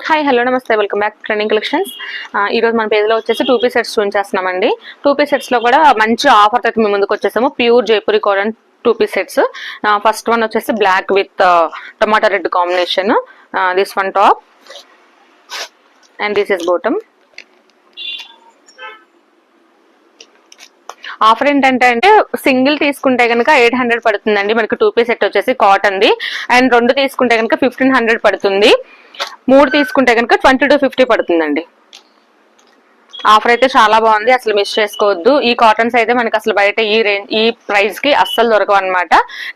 Hi hello నమస్తే welcome back trending collections. ఈరోజు మన పేజ్లో వచ్చేసి 2 పీస్ సెట్స్ చూపించేస్తున్నామండి. 2 పీస్ సెట్స్లో కూడా మంచి ఆఫర్ అయితే మేము ముందుకు వచ్చేసాము. Pure Jaipuri cotton 2 piece sets. First one వచ్చేసి black with tomato red combination. This one top and this is bottom. Offer ఏంటంటే సింగిల్ తీసుకుంటే కనుక 800 పడుతుందండి మనకి 2 పీస్ సెట్ వచ్చేసి కాటన్ ది. అండ్ 2 తీసుకుంటే కనుక 1500 పడుతుంది. 3 తీసుకుంటే కనుక 20 to 50 పడుతుందండి. ఆఫర్ అయితే చాలా బాగుంది, అసలు మిస్ చేసుకోవద్దు. ఈ కాటన్స్ అయితే మనకి అసలు బయట ఈ ప్రైస్ కి అస్సలు దొరకవు అనమాట.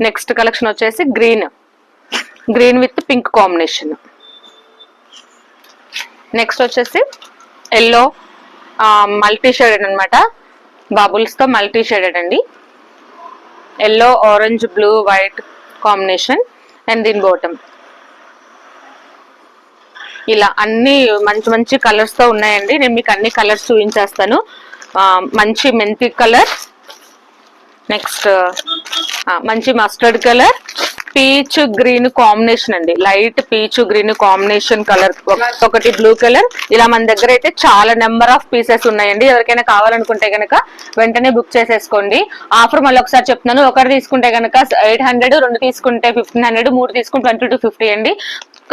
నెక్స్ట్ కలెక్షన్ వచ్చేసి green with pink combination. Next వచ్చేసి ఎల్లో మల్టీ షేడెడ్ అనమాట, బబుల్స్ తో మల్టీ షేడెడ్ అండి. Yellow orange blue white combination and దీని బాటమ్. ఇలా అన్ని మంచి మంచి కలర్స్ తో ఉన్నాయండి. నేను మీకు అన్ని కలర్స్ చూపించేస్తాను. మంచి మెంతి కలర్, నెక్స్ట్ మంచి mustard colour, peach green combination అండి, light peach green combination colour, ఒకటి బ్లూ కలర్. ఇలా మన దగ్గర అయితే చాలా నెంబర్ ఆఫ్ పీసెస్ ఉన్నాయండి. ఎవరికైనా కావాలనుకుంటే కనుక వెంటనే బుక్ చేసేసుకోండి. ఆఫర్ మళ్ళీ ఒకసారి చెప్తున్నాను, ఒకటి తీసుకుంటే కనుక 800, 2 తీసుకుంటే 1500, 3 తీసుకుంటే 20 to 50 అండి.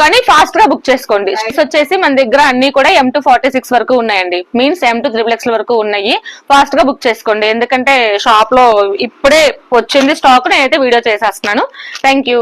కానీ ఫాస్ట్ గా బుక్ చేసుకోండి. వచ్చేసి మన దగ్గర అన్ని కూడా M to 46 వరకు ఉన్నాయండి, మీన్స్ M to 3XL వరకు ఉన్నాయి. ఫాస్ట్ గా బుక్ చేసుకోండి, ఎందుకంటే షాప్ లో ఇప్పుడే వచ్చింది స్టాక్, నేనైతే వీడియో చేసేస్తున్నాను. Thank you.